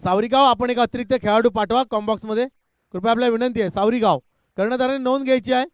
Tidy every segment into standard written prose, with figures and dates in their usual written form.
सावरीगाव आपण एक अतिरिक्त खेळाडू पाठवा कॉम्बॉक्स मध्ये, कृपया आपल्या विनंती आहे. सावरीगाव कर्णधाराने नोंद घ्यायची आहे.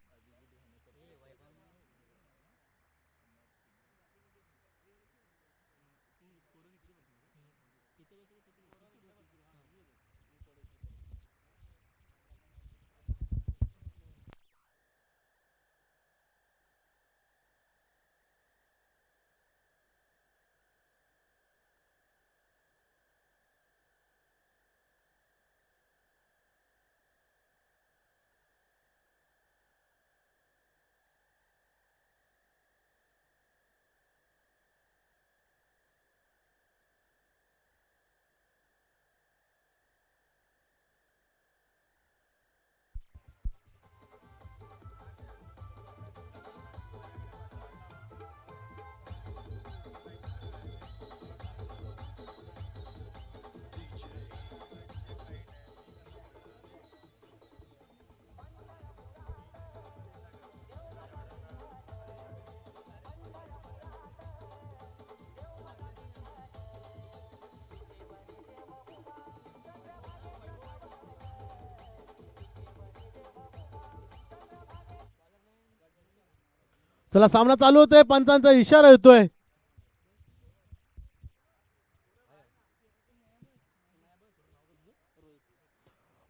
चला सामना चालू होतोय, पंचांचा इशारा येतोय.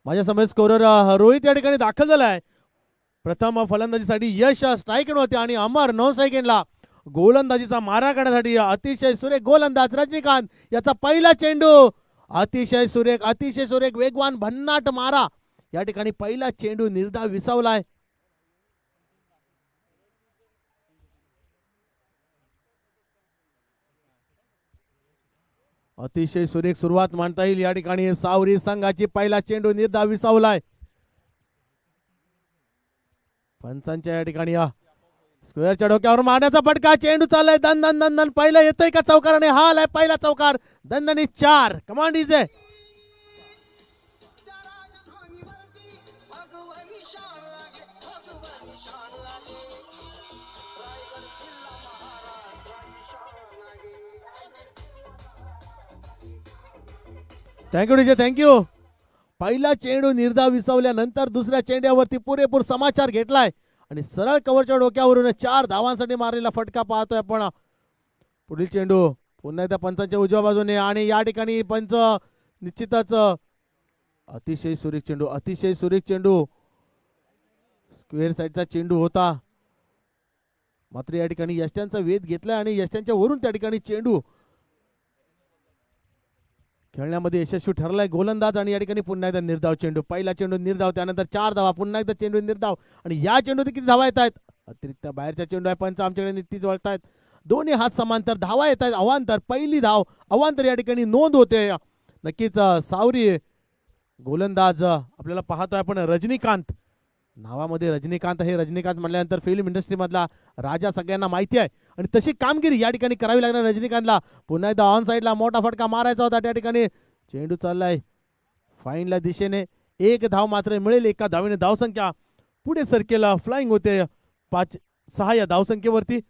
माझ्या समोर स्कोरर रोहित या ठिकाणी दाखल झालाय. प्रथम फलंदाजीसाठी यश स्ट्राईक होते आणि अमर नॉन स्ट्राईक एंडला गोलंदाजीचा मारा करण्यासाठी अतिशय सुरेख गोलंदाज रजनीकांत याचा पहिला चेंडू. अतिशय सुरेख वेगवान भन्नाट मारा. या ठिकाणी पहिला चेंडू निर्धाव विसावलाय. अतिशय सुरेख सुरुवात मानता येईल. या ठिकाणी सावरी संघाची पहिला चेंडू निर्धाव विसावलाय. पंचांच्या या ठिकाणी स्क्वेअरच्या डोक्यावर मारण्याचा फटका. चेंडू चाललाय दन दन दन दन. पहिला येतोय का चौकाराने? हा आलाय पहिला चौकार. दणदणी 4. कमांड इज आहे. Thank you DJ, thank you. पहिला चेंडू निर्धाव विसावल्यानंतर दुसऱ्या चेंड्यावरती पुरेपूर समाचार घेतलाय आणि सरळ कव्हरच्या डोक्यावरून 4 धावांसाठी मारलेला फटका पाहतोय आपण. पुढील चेंडू पुन्हा एकदा पंचांच्या उजव्या बाजूने आणि या ठिकाणी पंच निश्चितच अतिशय सुरेख चेंडू स्क्वेअर साईडचा चेंडू होता. मात्र या ठिकाणी यष्ट्यांचा वेध घेतलाय आणि यष्ट्यांच्या वरून त्या ठिकाणी चेंडू खेळण्यामध्ये यशस्वी ठरलाय गोलंदाज. आणि या ठिकाणी पुन्हा एकदा निर्धाव चेंडू. पहिला चेंडू निर्धाव, त्यानंतर 4 धावा, पुन्हा एकदा चेंडू निर्धाव आणि या चेंडूत किती धावा येत आहेत? अतिरिक्त बाहेरचा चेंडू आहे. पंच आमच्याकडे नीतीच वळतायत. दोन्ही हात समांतर धावा येत आहेत. अवांतर पहिली धाव अवांतर या ठिकाणी नोंद होते. नक्कीच सावरी गोलंदाज आपल्याला पाहतोय आपण. रजनीकांत नावामध्ये रजनीकांत आहे. रजनीकांत म्हटल्यानंतर फिल्म इंडस्ट्री मधला राजा सगळ्यांना माहिती आहे आणि तशी कामगिरी या ठिकाणी करावी लागणार रजनीकांतला. पुन्हा एकदा ऑन साईडला मोठा फटका मारायचा होता. त्या ठिकाणी चेंडू चाललाय फाईनला दिशेने. 1 धाव मात्र मिळेल. 1 धावेने धावसंख्या पुढे सरकेला फ्लाइंग होते 5-6 या धावसंख्येवरती.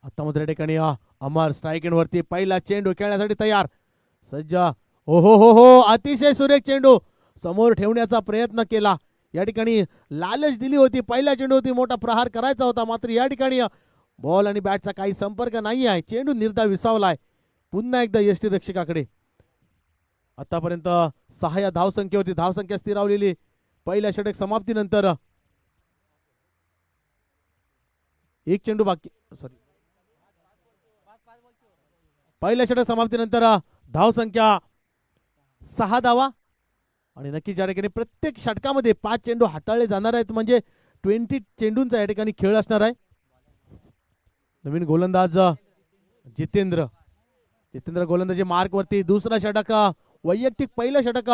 आता मात्र या ठिकाणी अमर स्ट्राईक वरती पहिला चेंडू खेळण्यासाठी तयार सज्ज. हो अतिशय सुरेख चेंडू समोर ठेवण्याचा प्रयत्न केला. या ठिकाणी लालच दिली होती. पहिला चेंडू होती, मोठा प्रहार करायचा होता. मात्र या ठिकाणी बॉल आणि बॅटचा काही संपर्क नाही आहे. चेंडू निर्धाव विसावलाय पुन्हा एकदा यष्टीरक्षकाकडे. आतापर्यंत 6 या धावसंख्येवरती धावसंख्या स्थिरावलेली. पहिल्या षटक समाप्तीनंतर एक चेंडू बाकी. पहिल्या षटक समाप्तीनंतर धावसंख्या 6 धावा आणि नक्कीच या ठिकाणी प्रत्येक षटकामध्ये 5 चेंडू हाताळले जाणार आहेत. म्हणजे 20 चेंडूंचा या ठिकाणी खेळ असणार आहे. नवीन गोलंदाज जितेंद्र गोलंदाजी मार्क वरती. दुसरा षटक वैयक्तिक पहिलं षटक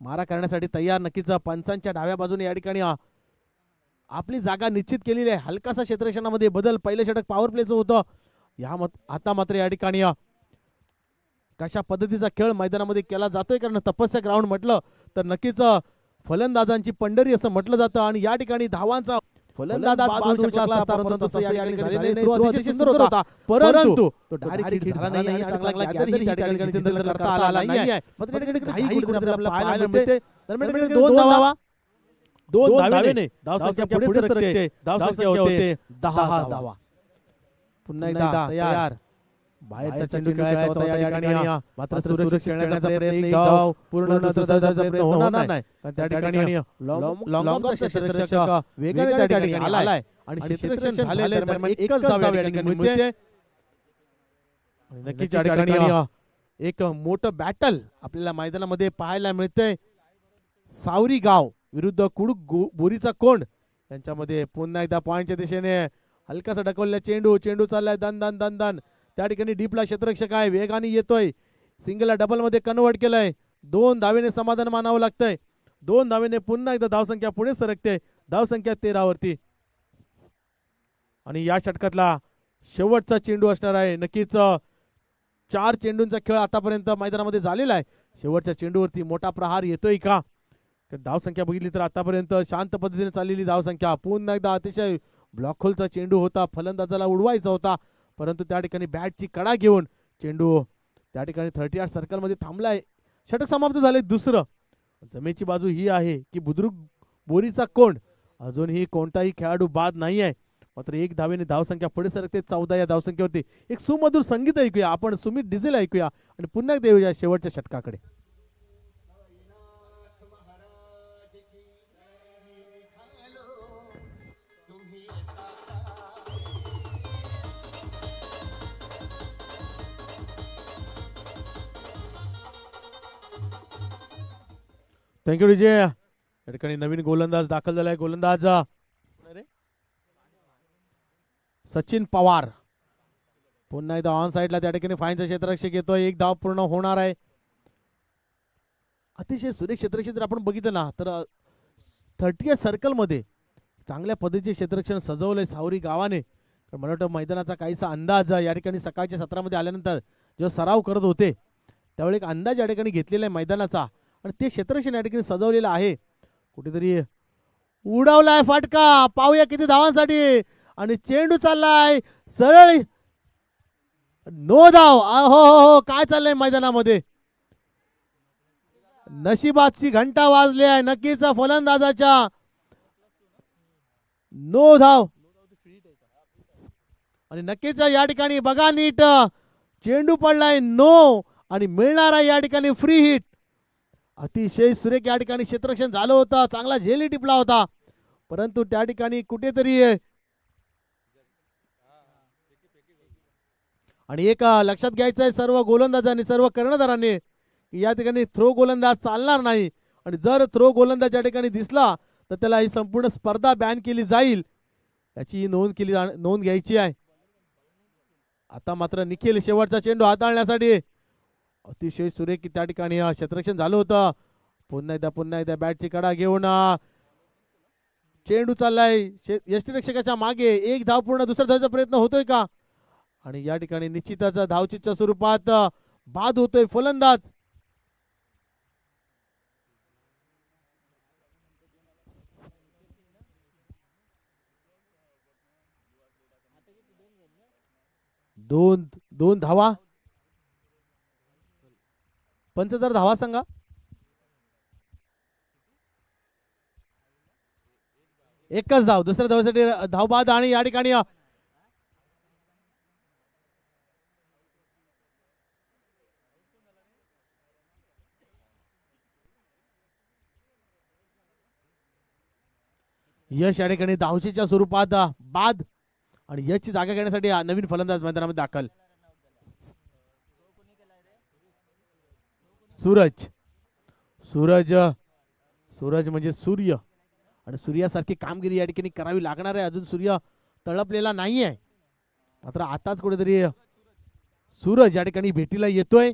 मारा करण्यासाठी तयार. नक्कीच पंचांच्या डाव्या बाजूने या ठिकाणी आपली जागा निश्चित केलेली आहे. हलकासा क्षेत्ररक्षणामध्ये बदल. पहिलं षटक पॉवर प्लेचं होतं. आता मात्र या ठिकाणी कशा पद्धतीचा खेळ मैदानामध्ये केला जातोय, कारण तपस्या ग्राउंड म्हटलं तर नक्कीच फलंदाजांची पंढरी असं म्हटलं जातं आणि या ठिकाणी धावांचा फलंदाज बाद होऊ शकला असता, परंतु तसं या ठिकाणी झाले नाही. थ्रो अतिशय सुंदर होता, परंतु तो डायरेक्ट हिट झाला नाही आणि चांगला गॅदर ही त्या ठिकाणी जितेंद्र करता आला नाहीये. पण त्या ठिकाणी घाई कुठेतरी आपल्याला पाहायला मिळते. दरम्यान दोन धावा, दोन धावेने धावसंख्या पुढे सरकते. धावसंख्या होते 10 धावा. पुन्हा एकदा तयार, बाहेरचा चेंडू खेळायचा होता या ठिकाणी, मात्र सुरक्षित खेळण्याचा प्रयत्न, एक धाव पूर्ण दुसरा प्रयत्न होणार नाही. त्या ठिकाणी लॉंग ऑफ क्षेत्ररक्षक वेगाने त्या ठिकाणी आलाय आणि क्षेत्ररक्षण झाले. दरम्यान एकच धाव या ठिकाणी मिळते. नक्कीच या ठिकाणी एक मोठं बॅटल आपल्याला मैदानामध्ये पाहायला मिळतंय. सावरी गाव विरुद्ध कुडूक बोरीचा कोंड यांच्यामध्ये. पुन्हा एकदा पॉइंटच्या दिशेने हलकासा ढकलला चेंडू, चेंडू चाललाय दन दन दन दन. त्या ठिकाणी डीपला क्षेत्ररक्षक आहे, वेगाने येतोय, सिंगलला डबल मध्ये कन्वर्ट केलंय. 2 धावेने समाधान मानावं लागतंय. 2 धावेने पुन्हा एकदा धावसंख्या पुढे सरकते. धावसंख्या 13 वरती. आणि या षटकातला शेवटचा चेंडू असणार आहे. नक्कीच 4 चेंडूंचा खेळ आतापर्यंत मैदानामध्ये झालेला आहे. शेवटच्या चेंडूवरती मोठा प्रहार येतोय का? धावसंख्या बघितली तर आतापर्यंत शांत पद्धतीने चाललेली धावसंख्या. पुन्हा एकदा अतिशय ब्लॉक होलचा चेंडू होता, फलंदाजाला उडवायचा होता, परंतु त्या ठिकाणी बॅटची कडा घेऊन चेंडू त्या ठिकाणी 38 सर्कल मध्ये थांबलाय. षटक समाप्त झाले दुसरं. जमेची बाजू ही आहे की बुद्रुक बोरीचा कोंड अजूनही कोणताही खेळाडू बाद नाही आहे. मात्र 1 धावेने धावसंख्या पुढे सरकते 14 या धावसंख्येवरती. एक सुमधुर संगीत ऐकूया आपण, सुमित डिझेल ऐकूया आणि पुन्हा देऊया शेवटच्या षटकाकडे. थँक्यू विजय. या ठिकाणी नवीन गोलंदाज दाखल झालाय. गोलंदाज सचिन पवार. पुन्हा एकदा ऑन साइडला त्या ठिकाणी फाईनचा क्षेत्ररक्षक येतोय. 1 धाव पूर्ण होणार आहे. अतिशय सुरेख क्षेत्ररक्षक जर आपण बघितलं ना तर 30 सर्कल मध्ये चांगल्या पद्धतीचे क्षेत्ररक्षण सजवलंय सावरी गावाने. तर मला वाटतं मैदानाचा काहीसा अंदाज या ठिकाणी सकाळच्या सत्रामध्ये आल्यानंतर जेव्हा सराव करत होते त्यावेळी एक अंदाज या ठिकाणी घेतलेला आहे मैदानाचा आणि ते क्षेत्ररक्षण या ठिकाणी सजवलेलं आहे. कुठेतरी उडवलाय फटका, पाहूया किती धावांसाठी. आणि चेंडू चाललाय सरळ, नो धाव. हो हो हो, काय चाललंय मैदानामध्ये. नशिबाची घंटा वाजली आहे नक्कीच फलंदाजाच्या. नो धाव आणि नक्कीच या ठिकाणी बघा नीट, चेंडू पडलाय नो आणि मिळणार आहे या ठिकाणी फ्री हिट. अतिशय सुरेख या ठिकाणी क्षेत्ररक्षण झालं होतं, चांगला झेली टिपला होता, परंतु त्या ठिकाणी कुठेतरी आणि एक लक्षात घ्यायचं आहे सर्व गोलंदाजांनी सर्व कर्णधारांनी या ठिकाणी थ्रो गोलंदाज चालणार नाही आणि जर थ्रो गोलंदाज या ठिकाणी दिसला तर त्याला ही संपूर्ण स्पर्धा बॅन केली जाईल याची नोंद घ्यायची आहे. आता मात्र निखिल शेवटचा चेंडू हाताळण्यासाठी अतिशय सुरेख त्या ठिकाणी क्षेत्ररक्षण झालं होतं. पुन्हा एकदा बॅटची कडा घेऊन चेंडू चाललाय यष्टीरक्षकाच्या मागे. 1 धाव पूर्ण, दुसरा धावचा प्रयत्न होतोय का? आणि या ठिकाणी निश्चितच धावचीच्या स्वरूपात बाद होतोय फलंदाज. दोन धावा. पंच जर धावा सांगा. एकच धाव, दुसऱ्या धावासाठी धाव बाद. आणि या ठिकाणी यश या ठिकाणी धावचीच्या स्वरूपात बाद आणि यशची जागा घेण्यासाठी नवीन फलंदाज मैदानामध्ये दाखल. सूरज म्हणजे सूर्य आणि सूर्यासारखी कामगिरी या ठिकाणी करावी लागणार आहे. अजून सूर्य तळपलेला नाहीये, मात्र आताच कुठेतरी सूरज या ठिकाणी भेटीला येतोय.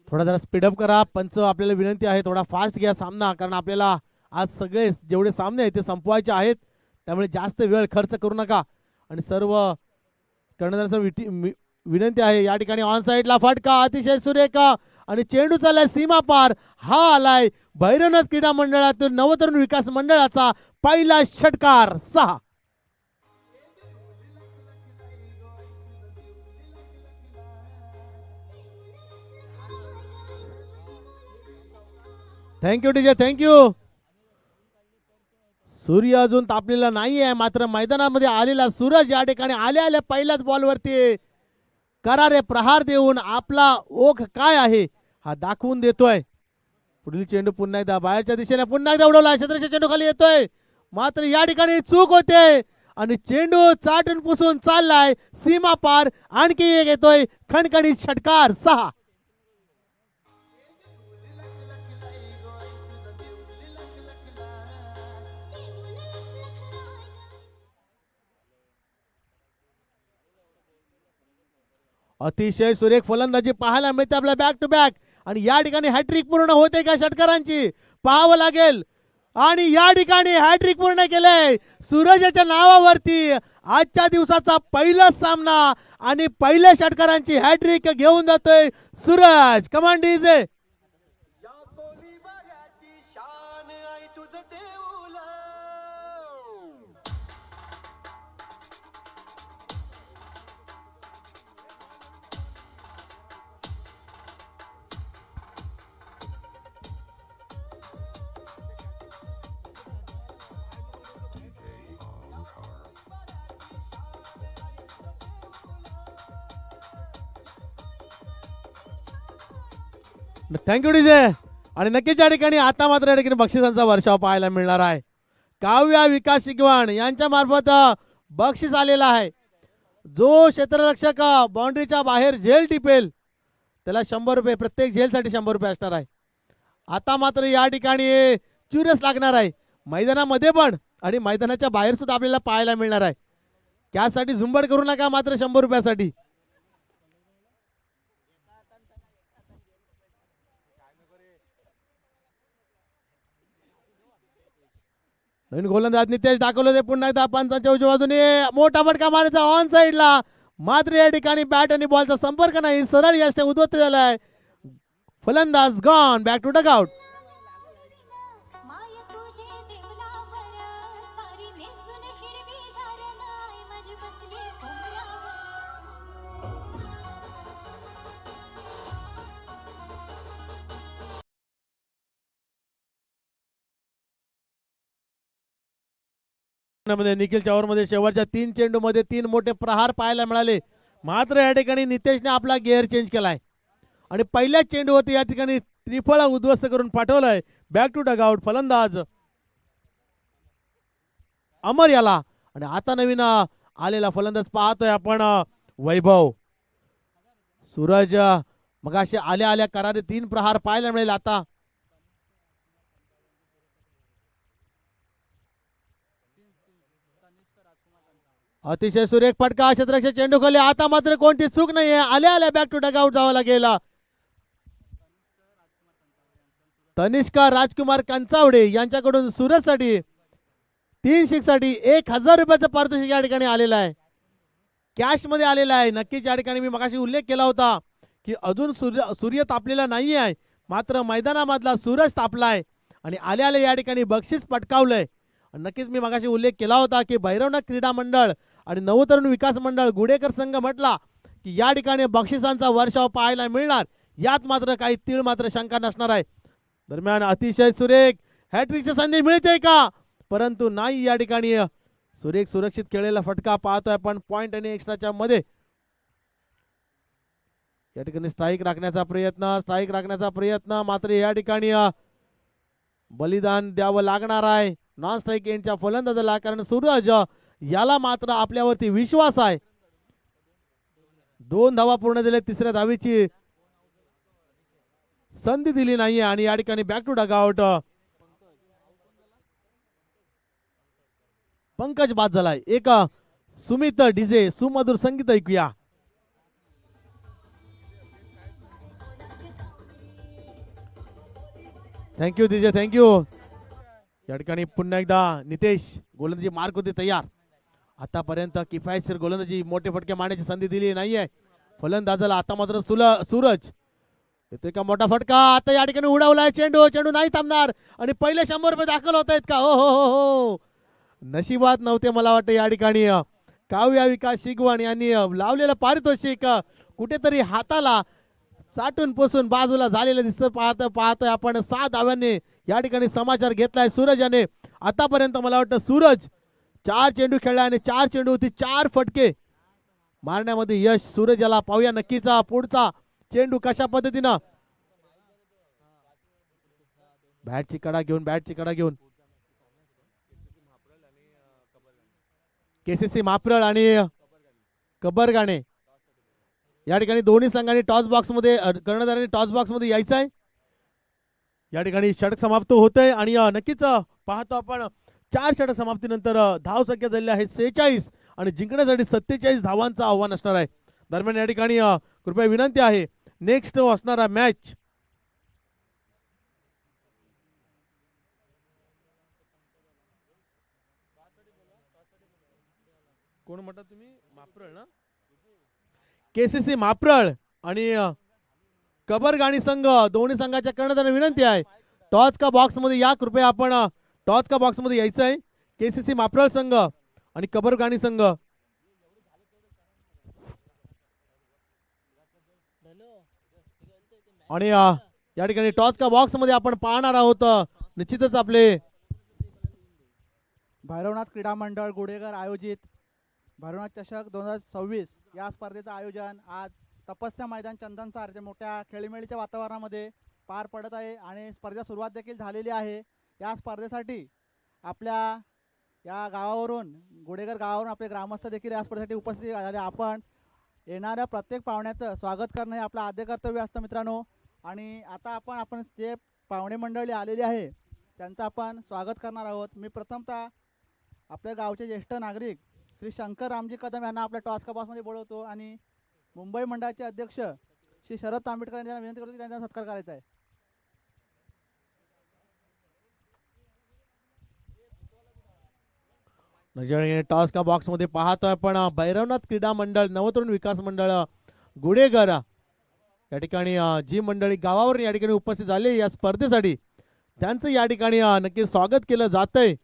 थोडा जरा स्पीडअप करा. पंच आपल्याला विनंती आहे थोडा फास्ट घ्या सामना, कारण आपल्याला आज सगळे जेवढे सामने आहेत ते संपवायचे आहेत. त्यामुळे जास्त वेळ खर्च करू नका. आणि सर्व कर्णधारांना विनंती आहे, या ठिकाणी ऑन साइडला फटका अतिशय सुरेख आणि चेंडू चाललाय सीमा पार. हा आलाय भैरवनाथ क्रीडा मंडळातून नवतरुण विकास मंडळाचा पहिला षटकार 6. Thank you DJ, thank you. सूर्य अजून तापलेला नाहीये, मात्र मैदानामध्ये आलेला सूरज या ठिकाणी आल्या पहिल्याच बॉलवरती करारे प्रहार देऊन आपला ओघ काय आहे हा दाखवून देतोय. पुढील चेंडू पुन्हा एकदा बाहेरच्या दिशेने पुन्हा एकदा उडवला. क्षेत्ररक्षक चेंडू खाली येतोय, मात्र या ठिकाणी चूक होते आणि चेंडू चाटून पुसून चाललाय सीमा पार. आणखी एक येतोय खणखणीत षटकार 6. अतिशय सुरेख फलंदाजी पाहायला मिळते आपल्या बॅक टू बॅक. आणि या ठिकाणी हॅट्रिक पूर्ण होते का षटकारांची पाहावं लागेल. आणि या ठिकाणी हॅट्रिक पूर्ण केलंय सूरजच्या नावावरती. आजच्या दिवसाचा पहिला सामना आणि पहिल्या षटकारांची हॅट्रिक घेऊन जातोय Suraj. Command DJ. Thank you DJ. आणि नक्कीच या ठिकाणी आता मात्र या ठिकाणी बक्षिसांचा वर्षाव पाहायला मिळणार आहे. काव्या विकास शिगवण यांच्या मार्फत बक्षीस आलेला आहे. जो क्षेत्ररक्षक बाउंड्रीच्या बाहेर झेल टिपेल त्याला 100 रुपये, प्रत्येक झेलसाठी 100 रुपये असणार आहे. आता मात्र या ठिकाणी चुरस लागणार आहे मैदानामध्ये पण आणि मैदानाच्या बाहेर सुद्धा आपल्याला पाहायला मिळणार आहे. त्यासाठी झुंबड करू नका मात्र 100 रुपयासाठी. नवीन गोलंदाज नितेश दाखवलं ते पुन्हा एकदा पंचांच्या उजव्या बाजूने मोठा फटका मारायचा ऑन साइडला, मात्र या ठिकाणी बॅट आणि बॉलचा संपर्क नाही. सरळ यष्ट उद्ध्वस्त झालाय. फलंदाज गॉन बॅक टू डगआउट. निखिलच्या ओव्हरमध्ये शेवटच्या 3 चेंडूमध्ये 3 मोठे प्रहार पाहायला मिळाले. मात्र या ठिकाणी नितेशने आपला गिअर चेंज केलाय आणि पहिल्याच चेंडूवरती या ठिकाणी त्रिफळा उद्ध्वस्त करून पाठवलाय. बॅक टू डगआउट फलंदाज अमर याला. आणि आता नवीन आलेला फलंदाज पाहतोय आपण वैभव. सूरज मगाशी आल्या करारे 3 प्रहार पाहायला मिळेल. आता अतिशय सुरेख फटका क्षेत्ररक्षक चेंडू खाली. आता मात्र कोणती चूक नाहीये. आल्या बॅक टू डगआउट जावं लागेल. तनिष्का राजकुमार कंचावडे यांच्याकडून सूरजसाठी 3 साठी 1000 रुपयाचं पारितोषिक या ठिकाणी आलेलं आहे, कॅश मध्ये आलेलं आहे. नक्कीच या ठिकाणी मी मगाशी उल्लेख केला होता की अजून सूर्य तापलेला नाही आहे, मात्र मैदानामधला सूरज तापलाय आणि आल्या या ठिकाणी बक्षीस पटकावलंय. नक्कीच मी मगाशी उल्लेख केला होता की भैरवनाथ क्रीडा मंडळ आणि नवतरुण विकास मंडळ गुडेकर संघ म्हटला की या ठिकाणी बक्षिसांचा वर्षाव पाहायला मिळणार. यात मात्र काही तीळ मात्र शंका नसणार आहे. दरम्यान अतिशय सुरेख हॅट्रिकची संधी मिळते का, परंतु नाही. या ठिकाणी सुरेख सुरक्षित खेळलेला फटका पाहतोय आपण पॉइंट आणि एक्स्ट्राच्या मध्ये. या ठिकाणी स्ट्राईक राखण्याचा प्रयत्न मात्र या ठिकाणी बलिदान द्यावं लागणार आहे नॉन स्ट्राईक एंडच्या फलंदाजाला, कारण सूरज याला मात्र आपल्यावरती विश्वास आहे. 2 धावा पूर्ण झाले, तिसऱ्या धावीची संधी दिली नाहीये आणि या ठिकाणी बॅक टू डगआउट पंकज बाद झालाय. एक सुमित डीजे सुमधुर संगीत ऐकूया. Thank you DJ, thank you. या ठिकाणी पुन्हा एकदा नितेश गोलंदाजी मार्क होते तयार. आतापर्यंत किफायतशीर गोलंदाजी मोठे फटके मारण्याची संधी दिली नाहीये फलंदाजाला. आता मात्र सूरज येतोय का मोठा फटका. आता या ठिकाणी उडवलाय चेंडू. चेंडू नाही थांबणार आणि पहिले 100 रुपये दाखल होत आहेत का. हो हो हो हो, नशिबात नव्हते मला वाटतं या ठिकाणी. काव्या विकास शिगवण यांनी लावलेलं पारितोषिक कुठेतरी हाताला साठून पोसून बाजूला झालेलं दिसतं. पाहतोय आपण 6 धाव्यांनी या ठिकाणी समाचार घेतलाय सूरज याने. आतापर्यंत मला वाटतं सूरज 4 चेंडू खेळला आणि 4 चेंडू होती 4 फटके मारण्यामध्ये यश सूरज याला. पाहूया नक्कीच पुढचा चेंडू कशा पद्धतीनं. बॅटची कडा घेऊन केसीसी माप्रळ आणि कबरगाणे या ठिकाणी दोन्ही संघांनी टॉस बॉक्स मध्ये कर्णधारांनी टॉस बॉक्स मध्ये यायचं आहे. या ठिकाणी षटक समाप्त होतंय आणि नक्कीच पाहतो आपण 4 षटक समाप्तीनंतर धाव संख्या झालेली आहे 46 आणि जिंकण्यासाठी 47 धावांचं आव्हान असणार आहे. दरम्यान या ठिकाणी कृपया विनंती आहे नेक्स्ट असणारा मॅच कोण म्हणता तुम्ही. माप्रळ ना. केसीसी माप्रळ आणि कबरगाणी संघ दोन्ही संघाच्या कर्णधारांना विनंती आहे टॉस का बॉक्स मध्ये या. कृपया आपण टॉस का बॉक्स मध्ये यायचं आहे. केसीसी माप्रळ संघ आणि कबरगाणी संघ. आणि या ठिकाणी टॉस का बॉक्स मध्ये आपण पाहणार आहोत निश्चितच आपले भैरवनाथ क्रीडा मंडळ गुडेघर आयोजित भैरवनाथ चषक 2026 या स्पर्धेचं आयोजन आज तपस्या मैदान चंदनसार मोठ्या खेळीमेळीच्या वातावरणामध्ये पार पडत आहे आणि स्पर्धेला सुरुवात देखील झालेली आहे. या स्पर्धेसाठी आपल्या या गावावरून गुडेघर गावावरून आपले ग्रामस्थ देखील या स्पर्धेसाठी उपस्थित झाले. आपण येणाऱ्या प्रत्येक पाहुण्याचं स्वागत करणं हे आपलं आद्य कर्तव्य असतं मित्रांनो. आणि आता आपण जे पाहुणे मंडळी आलेली आहे त्यांचं आपण स्वागत करणार आहोत. मी प्रथमतः आपल्या गावचे ज्येष्ठ नागरिक श्री शंकर रामजी कदम यांना आपल्या टॉस का बॉक्समध्ये बोलवतो आणि मुंबई मंडळाचे अध्यक्ष श्री शरद तांबेडकर यांना विनंती करतो की त्यांचा सत्कार करायचा आहे. टॉस का बॉक्स मध्ये पाहतोय आपण भैरवनाथ क्रीडा मंडळ नवतरुण विकास मंडळ गुडेघर या ठिकाणी जी मंडळी गावावरून या ठिकाणी उपस्थित झाले या स्पर्धेसाठी त्यांचं या ठिकाणी नक्की स्वागत केलं जातंय.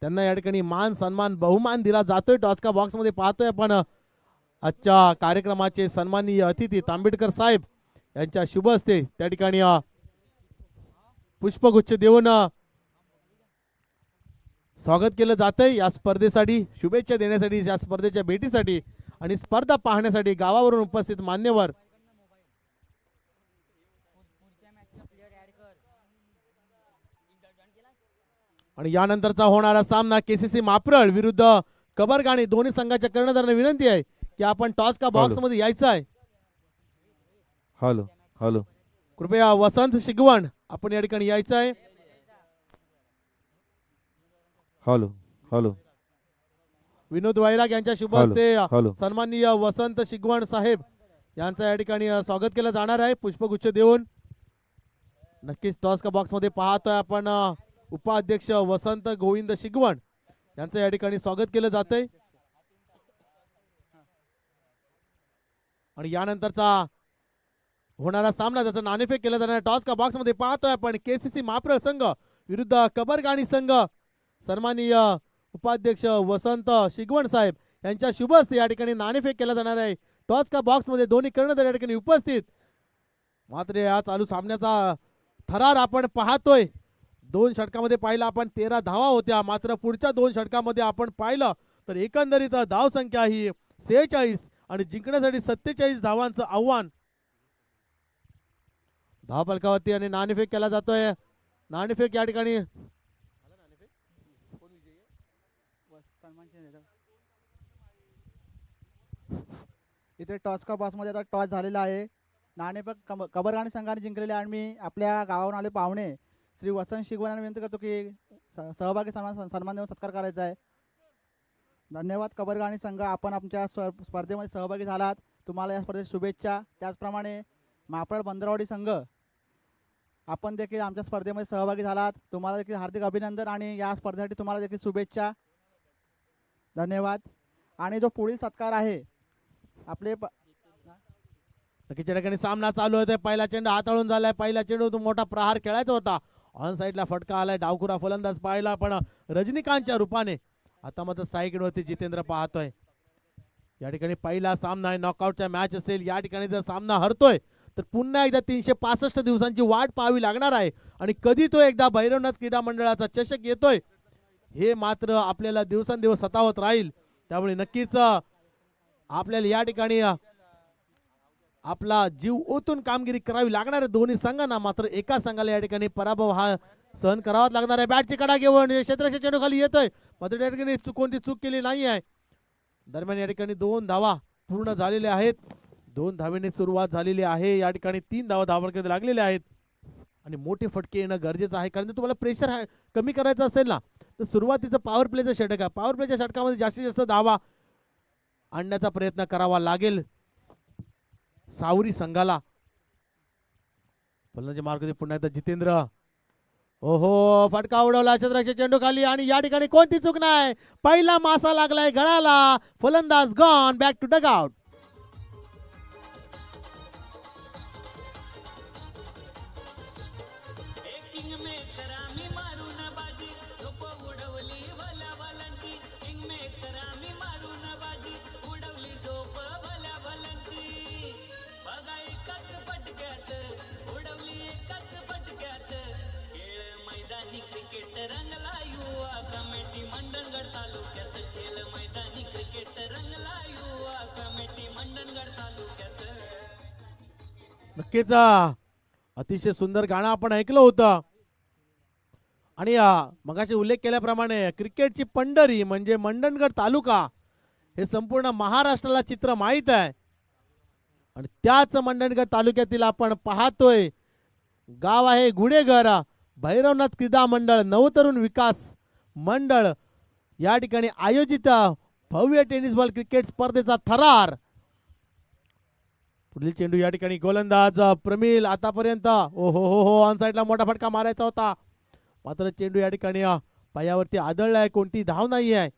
त्यांना या ठिकाणी मान सन्मान बहुमान दिला जातोय. टॉस का बॉक्स मध्ये पाहतोय आपण आजच्या कार्यक्रमाचे सन्माननीय अतिथी तांबेडकर साहेब यांच्या शुभ हस्ते त्या ठिकाणी पुष्पगुच्छ देऊन स्वागत केलं जातंय या स्पर्धेसाठी. शुभेच्छा देण्यासाठी या स्पर्धेच्या भेटीसाठी आणि स्पर्धा पाहण्यासाठी गावावरून उपस्थित मान्यवर. आणि यानंतरचा होणारा सामना केसीसी माप्रळ विरुद्ध कबरगाणी दोन्ही संघाच्या कर्णधारांना विनंती आहे की आपण टॉस का बॉक्स मध्ये यायचं आहे. हॅलो हॅलो कृपया वसंत शिगवण आपण या ठिकाणी यायचं आहे. हॅलो हॅलो विनोद वैराग यांच्या शुभ हस्ते सन्माननीय वसंत शिगवण साहेब यांचं या ठिकाणी स्वागत केलं जाणार आहे पुष्पगुच्छ देऊन. नक्कीच टॉस का बॉक्स मध्ये पाहतोय आपण उपाध्यक्ष वसंत गोविंद शिगवण यांचं या ठिकाणी स्वागत केलं जातंय. आणि यानंतरचा होणारा सामना त्याचा नाणेफेक केला जाणार. टॉस का बॉक्स मध्ये पाहतोय आपण केसीसी माप्रळ संघ विरुद्ध कबरगाणी संघ. सन्माननीय उपाध्यक्ष वसंत शिगवण साहेब यांच्या शुभ हस्ते या ठिकाणी नाणेफेक केला जाणार आहे. टॉस का बॉक्स मध्ये दोन्ही कर्णधार या ठिकाणी उपस्थित. मात्र या चालू सामन्याचा थरार आपण पाहतोय. 2 षटकामध्ये पाहिलं आपण 13 धावा होत्या. मात्र पुढच्या 2 षटकामध्ये आपण पाहिलं तर एकंदरीत धाव संख्या ही 46 आणि जिंकण्यासाठी 47 धावांचं आव्हान. धाव फलकावरती आणि नाणेफेक केला जातोय. नाणेफेक या ठिकाणी इथे टॉस का बॉक्स मध्ये आता टॉस झालेला आहे. नाणेफेक कबरगाणी संघाने जिंकलेले आणि मी आपल्या गावावरून आले पाहुणे श्री वसंत शिगवण यांना विनंती करतो की सहभागी सन्मान देऊन सत्कार करायचा आहे. धन्यवाद कबरगाणी संघ, आपण आमच्या स्पर्धेमध्ये सहभागी झालात. तुम्हाला या स्पर्धेत शुभेच्छा. त्याचप्रमाणे मापळ बंदरवाडी संघ आपण देखील आमच्या स्पर्धेमध्ये सहभागी झालात. तुम्हाला देखील हार्दिक अभिनंदन आणि या स्पर्धेसाठी तुम्हाला देखील शुभेच्छा. धन्यवाद. आणि जो पुढील सत्कार आहे आपले नक्कीच या ठिकाणी सामना चालू होतोय. पहिला चेंडू हाताळून झालाय. पहिला चेंडू तो मोठा प्रहार खेळायचा होता. ऑन साईडला फटका आलाय. डावखुरा फलंदाज पाहिला पण रजनीकांतच्या रूपाने आता मात्र स्ट्राईक वरती जितेंद्र पाहतोय. या ठिकाणी पहिला सामना आहे, नॉकआउटचा मॅच असेल. या ठिकाणी जर सामना हरतोय तर पुन्हा एकदा 365 दिवसांची वाट पाहावी लागणार आहे. आणि कधी तो एकदा भैरवनाथ क्रीडा मंडळाचा चषक येतोय हे मात्र आपल्याला दिवसेंदिवस सतावत राहील. त्यामुळे नक्कीच आपल्याला या ठिकाणी आपला जीव ओतून कामगिरी करावी लागणार आहे दोन्ही संघांना. मात्र एका संघाला या ठिकाणी पराभव हा सहन करावाच लागणार आहे. बॅटची कडा घेऊन क्षेत्राच्या चेंडू खाली येतोय, मात्र या ठिकाणी कोणती चूक केली नाही आहे. दरम्यान या ठिकाणी 2 धावा पूर्ण झालेल्या आहेत. 2 धावेने सुरुवात झालेली आहे. या ठिकाणी 3 धावा धावफलकात लागलेल्या आहेत आणि मोठे फटके येणं गरजेचं आहे. कारण तुम्हाला प्रेशर कमी करायचं असेल ना तर सुरुवातीचं पॉवर प्लेचं षटक आहे. पॉवर प्लेच्या षटकामध्ये जास्तीत जास्त धावा आणण्याचा प्रयत्न करावा लागेल सावरी संघाला. फलंदाजी मार्ग पुन्हा एकदा जितेंद्र. ओहो, फटका उडवला क्षेत्राच्या चेंडू खाली आणि या ठिकाणी कोणती चूक नाही. पहिला मासा लागलाय गळाला. फलंदाज gone back to dugout. नक्कीच अतिशय सुंदर गाणं आपण ऐकलं होतं. आणि मगाशी उल्लेख केल्याप्रमाणे क्रिकेटची पंढरी म्हणजे मंडणगड तालुका हे संपूर्ण महाराष्ट्राला चित्र माहीत आहे. आणि त्याच मंडणगड तालुक्यातील आपण पाहतोय गाव आहे गुडेघर. भैरवनाथ क्रीडा मंडळ नवतरुण विकास मंडळ या ठिकाणी आयोजित भव्य टेनिस बॉल क्रिकेट स्पर्धेचा थरार. पुढील चेंडू या ठिकाणी गोलंदाज प्रमिल. आतापर्यंत ओ हो ऑन साईडला मोठा फटका मारायचा होता, मात्र चेंडू या ठिकाणी पायावरती आदळलाय. कोणती धाव नाही आहे.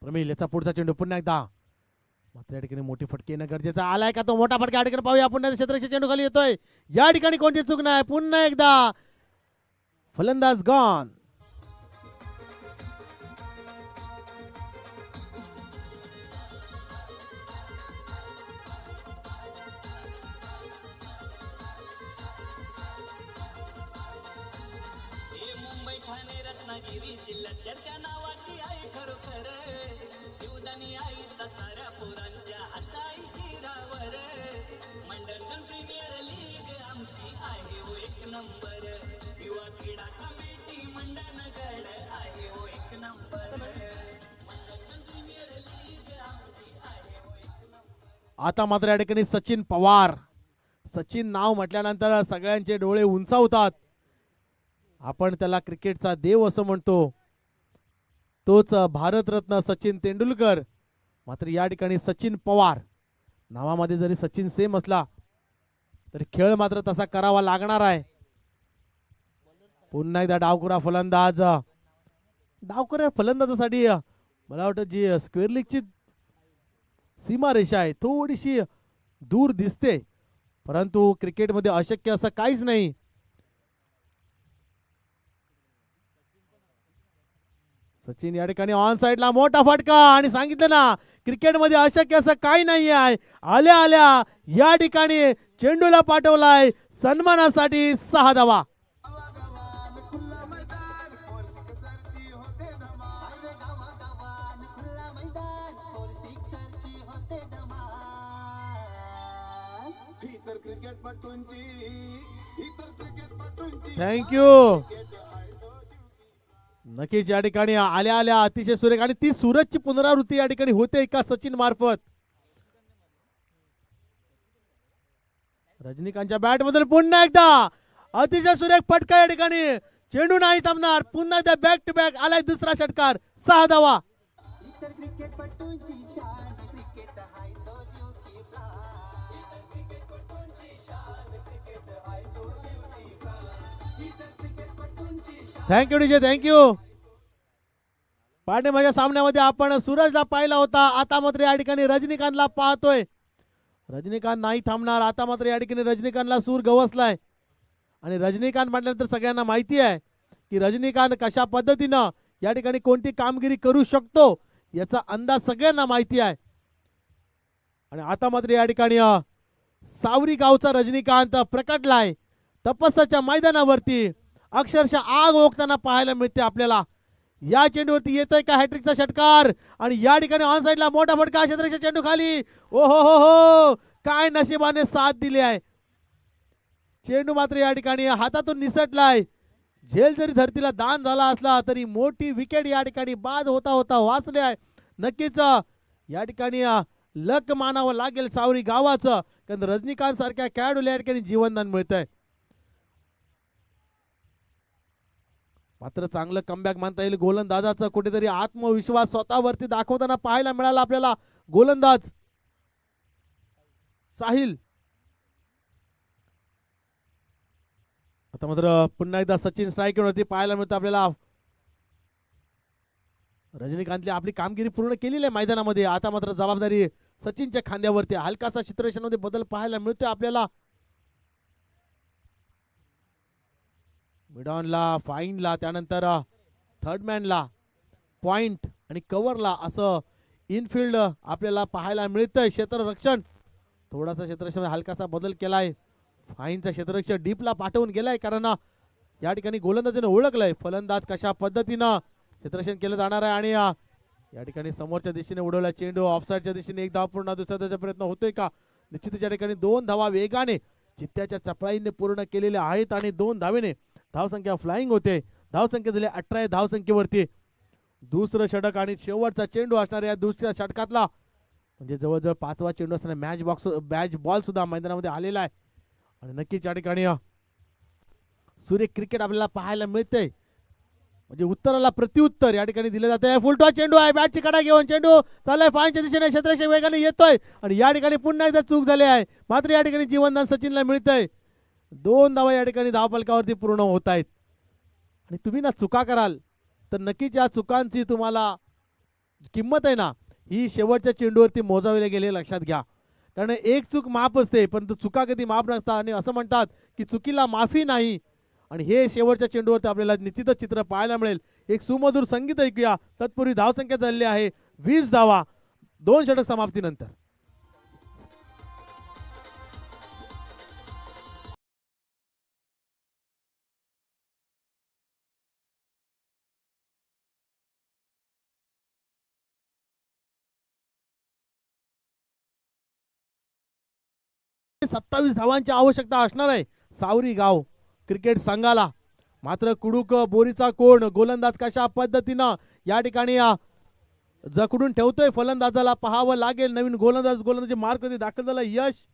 प्रमिल याचा पुढचा चेंडू पुन्हा एकदा, मात्र या ठिकाणी मोठी फटकी येणं गरजेचं आलाय का तो मोठा फटका या ठिकाणी पाहूया. पुन्हा क्षेत्राच्या चेंडू खाली येतोय. या ठिकाणी कोणती चूक नाही. पुन्हा एकदा फलंदाज गॉन. आता मात्र या ठिकाणी सचिन पवार. सचिन नाव म्हटल्यानंतर सगळ्यांचे डोळे उंचावतात. आपण त्याला क्रिकेटचा देव असं म्हणतो. तोच भारतरत्न सचिन तेंडुलकर. मात्र या ठिकाणी सचिन पवार नावामध्ये जरी सचिन सेम असला तरी खेळ मात्र तसा करावा लागणार आहे. पुन्हा एकदा डावखुरा फलंदाज. डावखुऱ्या फलंदाजासाठी मला वाटतं जी स्क्वेअर लीगची सीमारेषा आहे थोडीशी दूर दिसते, परंतु क्रिकेटमध्ये अशक्य असं काहीच नाही. सचिन या ठिकाणी ऑन साइडला मोठा फटका. आणि सांगितलं ना क्रिकेटमध्ये अशक्य असं काही नाही आहे. आल्या आल्या या ठिकाणी चेंडूला पाठवलाय सन्मानासाठी 6 धावा. थँक्यू. नक्कीच या ठिकाणी आल्या आल्या अतिशय सुरेख आणि ती सूरजची पुनरावृत्ती या ठिकाणी होते का सचिन मार्फत. रजनीकांतच्या बॅट मधून पुन्हा एकदा अतिशय सुरेख फटका या ठिकाणी. चेंडू नाही थांबणार. पुन्हा एकदा बॅक टू बॅक आलाय दुसरा षटकार. 6 धावा. Thank you DJ, thank you. पांडे सामन्यामध्ये आपण सूरजला पाहिला होता. आता मात्र या ठिकाणी रजनीकांतला पाहतोय. रजनीकांत नाही थांबणार. आता मात्र या ठिकाणी रजनीकांतला सूर गवसलाय. आणि रजनीकांत म्हटल्यानंतर सगळ्यांना माहिती आहे की रजनीकांत कशा पद्धतीनं या ठिकाणी कोणती कामगिरी करू शकतो याचा अंदाज सगळ्यांना माहिती आहे. आणि आता मात्र या ठिकाणी सावरी गावचा रजनीकांत प्रकटलाय. तपस्याच्या मैदानावरती अक्षरशः आग ओकताना पाहायला मिळते आपल्याला. या चेंडूवरती येतोय का हॅट्रिकचा षटकार. आणि या ठिकाणी ऑन साइडला मोठा फटका. क्षेत्ररक्षक चेंडू खाली. ओ हो हो हो, काय नशिबाने साथ दिली आहे. चेंडू मात्र या ठिकाणी हातातून निसटलाय. झेल जरी धरतीला दान झाला असला तरी मोठी विकेट या ठिकाणी बाद होता होता वाचले आहे. नक्कीच या ठिकाणी लक मानावं लागेल सावरी गावाचं. कारण रजनीकांत सारख्या खेळाडूला या ठिकाणी जीवनदान मिळतंय. मात्र चांगलं कमबॅक मानता येईल गोलंदाजाचं. कुठेतरी आत्मविश्वास स्वतःवरती दाखवताना पाहायला मिळाला आपल्याला गोलंदाज साहिल. आता मात्र पुन्हा एकदा सचिन स्ट्राईक वरती पाहायला मिळतं आपल्याला. रजनीकांतने आपली कामगिरी पूर्ण केलेली आहे मैदानामध्ये. आता मात्र जबाबदारी सचिनच्या खांद्यावरती. हलकासा सिच्युएशन मध्ये बदल पाहायला मिळतोय आपल्याला. मिडॉनला, फाईनला, त्यानंतर थर्ड मॅनला, पॉइंट आणि कव्हरला असं इनफिल्ड आपल्याला पाहायला मिळतंय. क्षेत्ररक्षण थोडासा क्षेत्ररक्षण हलकासा बदल केलाय. फाईनचा क्षेत्ररक्षक डीपला पाठवून गेलाय कारण या ठिकाणी गोलंदाजीने ओळखलंय फलंदाज कशा पद्धतीनं क्षेत्ररक्षण केलं जाणार आहे. आणि या ठिकाणी समोरच्या दिशेने उडवला चेंडू. ऑफसाईडच्या दिशेने एक धाव पूर्ण. दुसऱ्या धावाचा प्रयत्न होतोय का. निश्चितच या ठिकाणी 2 धावा वेगाने चित्त्याच्या चपळाईने पूर्ण केलेल्या आहेत. आणि 2 धावेने धावसंख्या फ्लाइंग होते. धावसंख्या झाली 18 धावसंख्येवरती. दुसरं षटक आणि शेवटचा चेंडू असणार या दुसऱ्या षटकातला. म्हणजे जवळजवळ 5वा चेंडू असताना मॅच बॉल सुद्धा मैदानामध्ये आलेला आहे. आणि नक्कीच या ठिकाणी सुरेख क्रिकेट आपल्याला पाहायला मिळते. म्हणजे उत्तराला प्रत्युत्तर या ठिकाणी दिलं जात आहे. फुलटॉस चेंडू आहे. बॅटची कडा घेऊन चेंडू चाललाय फाईनच्या दिशेने. क्षेत्ररक्षक वेगाने येतोय आणि या ठिकाणी पुन्हा एकदा चूक झाली आहे. मात्र या ठिकाणी जीवनदान सचिनला मिळतंय. 2 धावा या ठिकाणी धावफलकावरती पूर्ण होत आहेत. आणि तुम्ही ना चुका कराल तर नक्कीच या चुकांची तुम्हाला किंमत आहे ना ही शेवटच्या चेंडूवरती मोजावले गेले लक्षात घ्या. कारण एक चूक माफ असते परंतु चुका कधी माफ नसतात. आणि असं म्हणतात की चुकीला माफी नाही. आणि हे शेवटच्या चेंडूवरती आपल्याला निश्चितच चित्र पाहायला मिळेल. एक सुमधुर संगीत ऐकूया. तत्पूर्वी धावसंख्या झालेली आहे 20 धावा 2 षटक समाप्तीनंतर. सत्तावीस धावांची आवश्यकता असणार आहे सावरी गाव क्रिकेट संघाला. मात्र कुडूक बोरीचा कोण गोलंदाज कशा पद्धतीनं या ठिकाणी जखडून ठेवतोय फलंदाजाला पाहावं लागेल. नवीन गोलंदाजी मार्क मध्ये दाखल झाला यश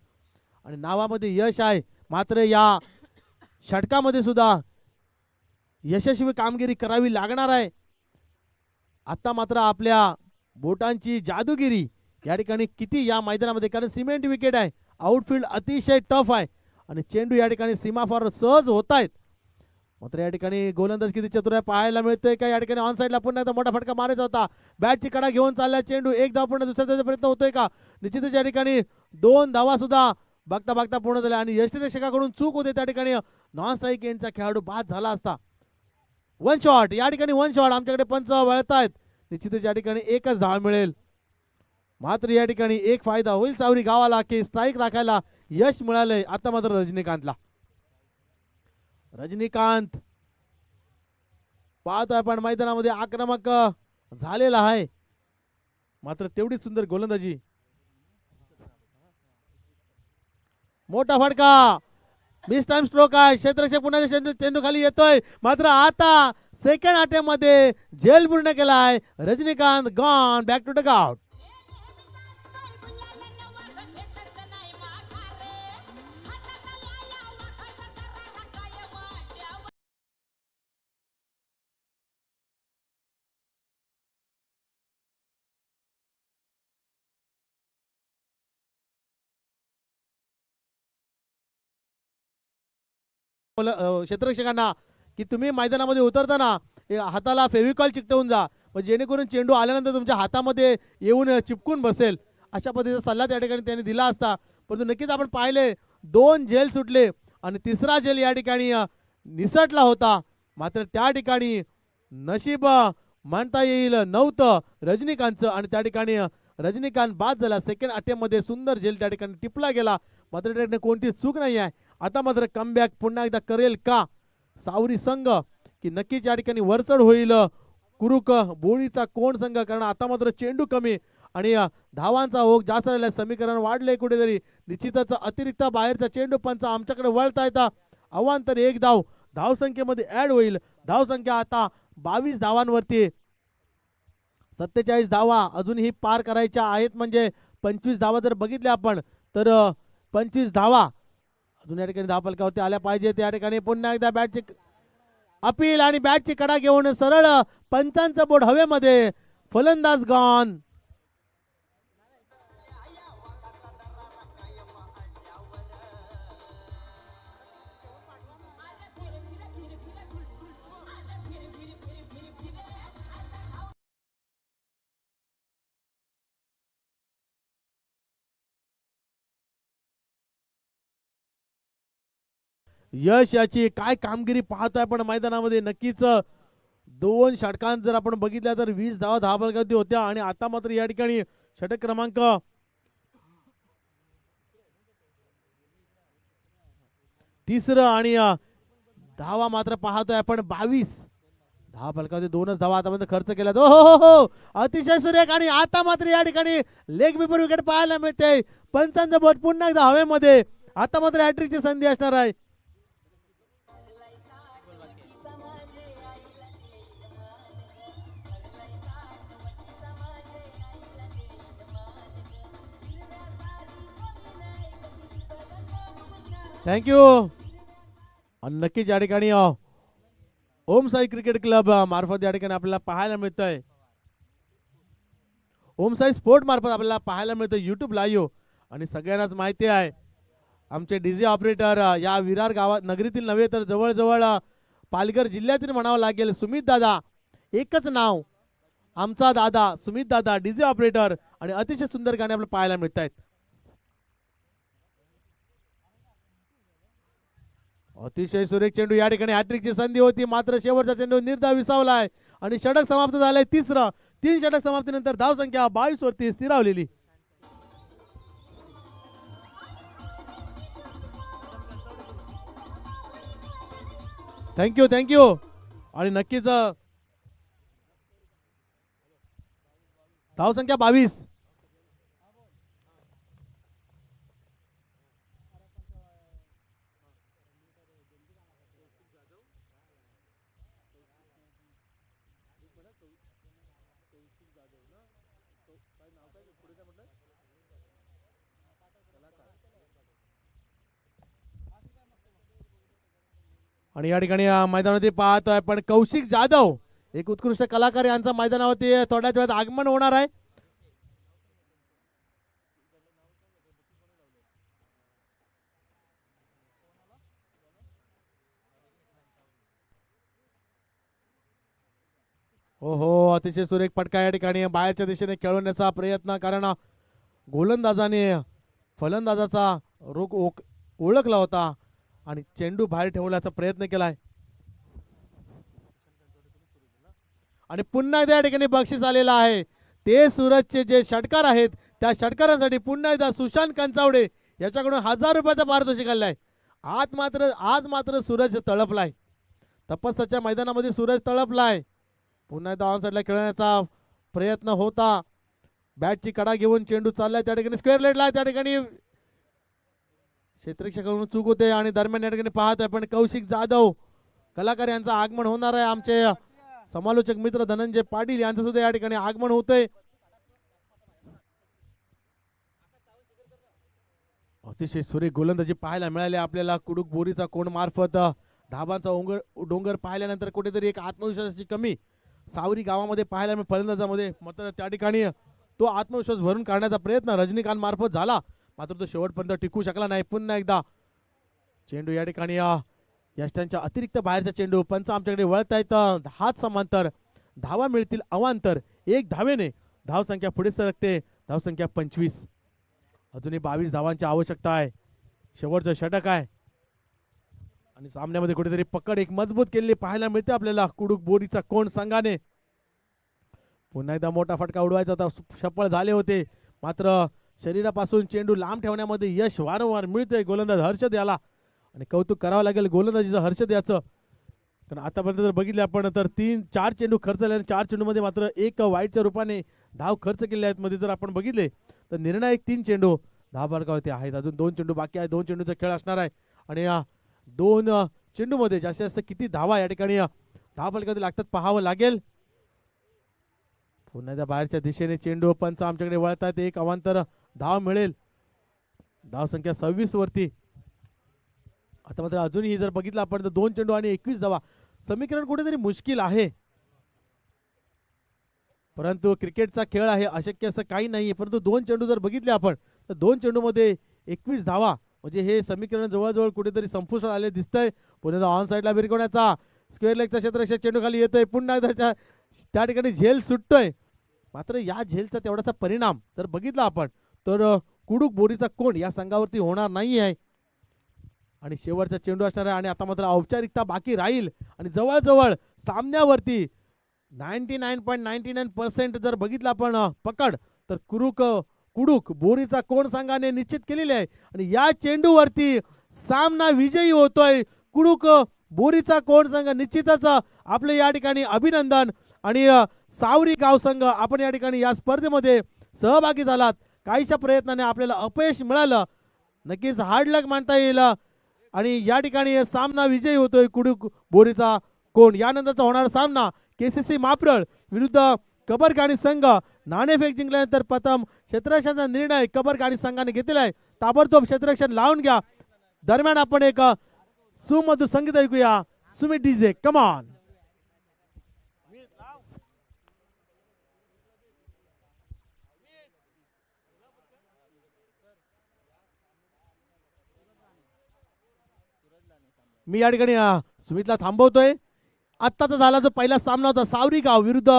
आणि नावामध्ये यश आहे. मात्र या षटकामध्ये सुद्धा यशस्वी कामगिरी करावी लागणार आहे. आता मात्र आपल्या बोटांची जादूगिरी या ठिकाणी किती या मैदानामध्ये कारण सिमेंट विकेट आहे. आउटफील्ड अतिशय टफ आहे आणि चेंडू या ठिकाणी सीमाफार सहज होत आहेत. मात्र या ठिकाणी गोलंदाज किती चतुर आहे पाहायला मिळतोय का. या ठिकाणी ऑन साइडला पुन्हा एकदा मोठा फटका मारायचा होता. बॅटची कडा घेऊन चालला चेंडू. एक धाव पूर्ण. दुसऱ्या धावाचा प्रयत्न होतोय का. निश्चितच या ठिकाणी 2 धावा सुद्धा बघता बघता पूर्ण झाल्या. आणि यष्टीरक्षकाकडून चूक होते त्या ठिकाणी नॉन स्ट्राईक एंडचा खेळाडू बाद झाला असता. 1 शॉट या ठिकाणी 1 शॉट आमच्याकडे पंच वळतायत. निश्चितच या ठिकाणी एकच धाव मिळेल. मात्र या ठिकाणी एक फायदा होईल सावरी गावाला की स्ट्राईक राखायला यश मिळालंय. आता मात्र रजनीकांतला. रजनीकांत पाहतोय आपण मैदानामध्ये आक्रमक झालेला आहे. मात्र तेवढी सुंदर गोलंदाजी. मोठा फटका मिस टाइम स्ट्रोक आहे. क्षेत्ररक्षक पुन्हा चेंडू खाली येतोय. मात्र आता सेकंड अटेम्प्ट मध्ये झेल पूर्ण केलाय. Rajinikanth gone back to the out. क्षेत्ररक्षकांना की तुम्ही मैदानामध्ये उतरताना हाताला फेविकॉल चिकटवून जा, जेणेकरून चेंडू आल्यानंतर तुमच्या हातामध्ये येऊन चिपकून बसेल. अशा पद्धतीचा सल्ला त्या ठिकाणी त्यांनी दिला असता, परंतु नक्कीच आपण पाहिले 2 झेल सुटले आणि तिसरा झेल या ठिकाणी निसटला होता. मात्र त्या ठिकाणी नशीब म्हणता येईल नव्हतं रजनीकांतचं आणि त्या ठिकाणी रजनीकांत बाद झाला. सेकंड अटेम्प्ट मध्ये सुंदर झेल त्या ठिकाणी टिपला गेला. मात्र त्या ठिकाणी कोणती चूक नाही आहे. आता मात्र कमबॅक पुन्हा एकदा करेल का सावरी संघ, की नक्कीच या ठिकाणी वरचढ होईल कुरुक बोळीचा कोण संघ, कारण आता मात्र चेंडू कमी आणि धावांचा ओघ जास्त राहिला. समीकरण वाढले कुठेतरी. निश्चितच अतिरिक्त बाहेरचा चेंडू पंच आमच्याकडे वळता येता अवांतर 1 धाव धावसंख्येमध्ये ऍड होईल. धावसंख्या आता 22 धावांवरती. 47 धावा अजूनही पार करायच्या आहेत. म्हणजे 25 धावा जर बघितल्या आपण तर 25 धावा अजून या ठिकाणी धावफलकावरती आल्या पाहिजे. त्या ठिकाणी पुन्हा एकदा बॅटची अपील आणि बॅटची कडा घेऊन सरळ पंचांचं बोट हवेमध्ये. फलंदाज गॉन. यश याची काय कामगिरी पाहतोय आपण मैदानामध्ये. नक्कीच 2 षटकांत जर आपण बघितल्या तर 20 धावा धावफलकावरती होत्या आणि आता मात्र या ठिकाणी षटक क्रमांक 3 आणि धावा मात्र पाहतोय आपण 22 धावफलकावरती 2च धावा आतापर्यंत खर्च केल्या. हो हो हो अतिशय सुरेख. आणि आता मात्र या ठिकाणी लेग बिफोर विकेट पाहायला मिळते. पंचांचं बोट पुन्हा एकदा हवेमध्ये. आता मात्र हॅट्रिकची संधी असणार आहे. थँक्यू. आणि नक्कीच या ठिकाणी ओम साई क्रिकेट क्लब मार्फत या ठिकाणी आपल्याला पाहायला मिळतंय. ओम साई स्पोर्ट मार्फत आपल्याला पाहायला मिळतं युट्यूब लाईव्ह. आणि सगळ्यांनाच माहिती आहे आमचे डीजे ऑपरेटर या विरार गावात नगरीतील नव्हे तर जवळजवळ पालघर जिल्ह्यातील म्हणावं लागेल सुमित दादा. एकच नाव आमचा दादा सुमित दादा डीजे ऑपरेटर. आणि अतिशय सुंदर गाणे आपल्याला पाहायला मिळत आहेत. अतिशय सुरेख चेंडू. या ठिकाणी हॅट्रिकची संधी होती मात्र शेवटचा चेंडू निर्धाव विसावलाय आणि षटक समाप्त झालंय. 3 षटक समाप्तीनंतर धावसंख्या 22 वरती स्थिरावलेली. थँक्यू. आणि नक्कीच धावसंख्या 22. आणि या ठिकाणी मैदानावरती पाहतोय पण कौशिक जाधव एक उत्कृष्ट कलाकार यांचा मैदानावरती थोड्याच वेळात आगमन होणार आहे. हो अतिशय सुरेख फटका या ठिकाणी बाहेरच्या दिशेने खेळवण्याचा प्रयत्न, कारण गोलंदाजाने फलंदाजाचा रोख ओळखला होता आणि चेंडू बाहेर ठेवण्याचा प्रयत्न केलाय. आणि पुन्हा एकदा या ठिकाणी बक्षीस आलेला आहे. ते सूरजचे जे षटकार आहेत त्या षटकारांसाठी पुन्हा एकदा सुशांत कंचावडे याच्याकडून 1000 रुपयाचा पारितोषिक आलाय. आज मात्र सूरज तळपलाय. तपस्याच्या मैदानामध्ये सूरज तळपलाय. पुन्हा एकदा ऑन साईडला खेळण्याचा प्रयत्न होता. बॅटची कडा घेऊन चेंडू चाललाय त्या ठिकाणी स्क्वेअर लेटला. त्या ठिकाणी क्षेत्ररक्षकाकडून चूक होते आणि दरम्यान या ठिकाणी पाहत आहे पण कौशिक जाधव कलाकार यांचं आगमन होणार आहे. आमचे समालोचक मित्र धनंजय पाटील यांचं सुद्धा या ठिकाणी आगमन होतंय. अतिशय सुरेख गोलंदाजी पाहायला मिळाली आपल्याला. कुडूक बोरीचा कोण मार्फत धाबांचा डोंगर पाहिल्यानंतर कुठेतरी एक आत्मविश्वासाची कमी सावरी गावामध्ये पाहायला मिळाली फलंदाजामध्ये. मात्र त्या ठिकाणी तो आत्मविश्वास भरून काढण्याचा प्रयत्न रजनीकांत मार्फत झाला मात्र तो शेवटपर्यंत टिकू शकला नाही. पुन्हा एकदा चेंडू या ठिकाणी यष्टांच्या अतिरिक्त बाहेरचा चेंडू. पंच आमच्याकडे वळत आहेत. हात समांतर धावा मिळतील अवांतर. 1 धावेने धावसंख्या पुढे सरकते. धावसंख्या 25. अजूनही 22 धावांची आवश्यकता आहे. शेवटचं षटक आहे आणि सामन्यामध्ये कुठेतरी पकड एक मजबूत केलेली पाहायला मिळते आपल्याला कुडूक बोरीचा कोण संघाने. पुन्हा एकदा मोठा फटका उडवायचा होता. सफळ झाले होते मात्र शरीरापासून चेंडू लांब ठेवण्यामध्ये यश वारंवार मिळतंय गोलंदाज हर्षद याला आणि कौतुक करावं लागेल गोलंदाजीचं हर्षद याचं. कारण आतापर्यंत जर बघितले आपण तर 4 चेंडू खर्च झाले आणि 4 चेंडूमध्ये मात्र 1 वाईटच्या रूपाने धाव खर्च केले आहेत. मध्ये जर आपण बघितले तर निर्णायक 3 चेंडू धावफलकावरती आहेत. अजून 2 चेंडू बाकी आहे. 2 चेंडूचा खेळ असणार आहे आणि या 2 चेंडूमध्ये जास्तीत जास्त किती धावा या ठिकाणी धावफलकावरती लागतात पाहावं लागेल. पुन्हा एकदा बाहेरच्या दिशेने चेंडू. पंच आमच्याकडे वळतात. 1 अवांतर धाव मिळेल. धावसंख्या 26 वरती. आता मात्र अजूनही जर बघितलं आपण तर 2 चेंडू आणि 21 धावा. समीकरण कुठेतरी मुश्किल आहे परंतु क्रिकेटचा खेळ आहे अशक्य असं काही नाही. परंतु 2 चेंडू जर बघितले आपण तर 2 चेंडूमध्ये 21 धावा म्हणजे हे समीकरण जवळजवळ कुठेतरी संपुष्टात आले दिसतंय. पुन्हा ऑन साईडला भिरकवण्याचा स्क्वेअर लेगचा क्षेत्ररक्षक चेंडू खाली येतोय. पुन्हा एकदा त्या ठिकाणी झेल सुटतोय मात्र या झेलचा तेवढासा परिणाम जर बघितला आपण तर कुडूक बोरीचा कोण या संघावरती होणार नाही आहे आणि शेवटचा चेंडू असणार आहे आणि आता मात्र औपचारिकता बाकी राहील आणि जवळजवळ सामन्यावरती 99.99% जर बघितलं आपण पकड तर कुडूक बोरीचा कोण संघाने निश्चित केलेली आहे आणि या चेंडूवरती सामना विजयी होतोय. कुडूक बोरीचा कोण संघ निश्चितच आपले या ठिकाणी अभिनंदन आणि सावरी गाव संघ आपण या ठिकाणी या स्पर्धेमध्ये सहभागी झालात. काहीशा प्रयत्नाने आपल्याला अपयश मिळालं. नक्कीच हार्ड लक मानता येईल आणि या ठिकाणी सामना विजयी होतोय कुडूक बोरीचा कोण. यानंतरचा होणारा सामना केसीसी मापरळ विरुद्ध कबरखानी संघ. नाणेफेक जिंकल्यानंतर प्रथम क्षेत्ररक्षणाचा निर्णय कबरखानी संघाने घेतलेला आहे. ताबडतोब क्षेत्ररक्षण लावून घ्या. दरम्यान आपण एक सुमधुर संगीत ऐकूया. Sumit DJ come on. मी या ठिकाणी सुमितला थांबवतोय. आत्ताचा झाला जो पहिला सामना होता सावरी गाव विरुद्ध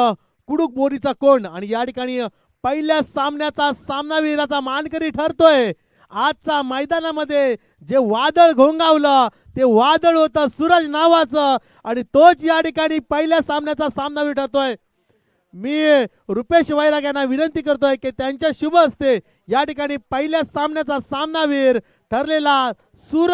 कुडूक बोरीचा कोण आणि या ठिकाणी पहिल्या सामन्याचा सामनावीराचा मानकरी ठरतोय. आजचा मैदानामध्ये जे वादळ घोंगावलं ते वादळ होतं सूरज नावाचं आणि तोच या ठिकाणी पहिल्या सामन्याचा सामनावीर ठरतोय. मी रुपेश वैराग यांना विनंती करतोय की त्यांच्या शुभ हस्ते या ठिकाणी पहिल्या सामन्याचा सामनावीर ठरलेला सूरज